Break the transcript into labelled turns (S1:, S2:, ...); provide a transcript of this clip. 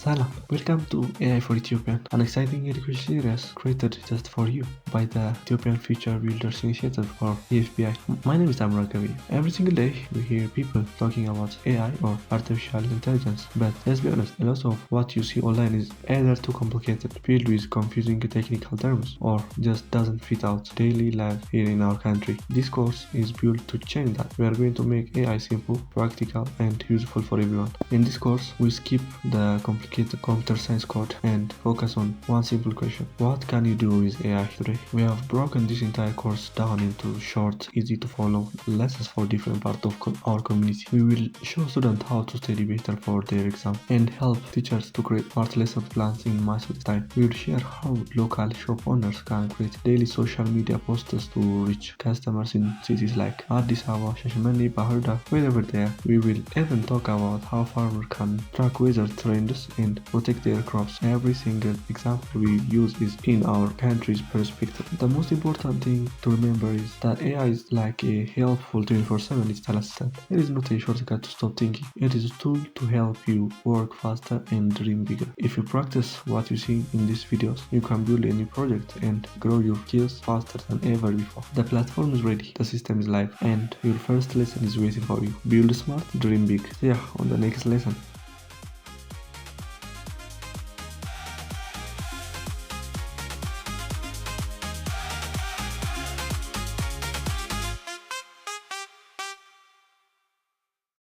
S1: Salam, welcome to AI for Ethiopian, an exciting education series created just for you by the Ethiopian Future Builders Initiative or EFBI. My name is Amra Gavi. Every single day we hear people talking about AI or artificial intelligence, but let's be honest, a lot of what you see online is either too complicated, filled with confusing technical terms, or just doesn't fit out daily life here in our country. This course is built to change that. We are going to make AI simple, practical, and useful for everyone. In this course, we skip the complicated computer science code and focus on one simple question: what can you do with AI today? We have broken this entire course down into short, easy to follow lessons for different parts of our community. We will show students how to study better for their exam and help teachers to create smart lesson plans in massive time. We will share how local shop owners can create daily social media posts to reach customers in cities like Addis Ababa, Shashemene, wherever they are. We will even talk about how farmers can track weather trends and protect their crops. Every single example we use is in our country's perspective. The most important thing to remember is that AI is like a helpful 24/7 digital assistant. It is not a shortcut to stop thinking. It is a tool to help you work faster and dream bigger. If you practice what you see in these videos, you can build a new project and grow your skills faster than ever before. The platform is ready, the system is live, and your first lesson is waiting for you. Build smart, dream big. See ya on the next lesson.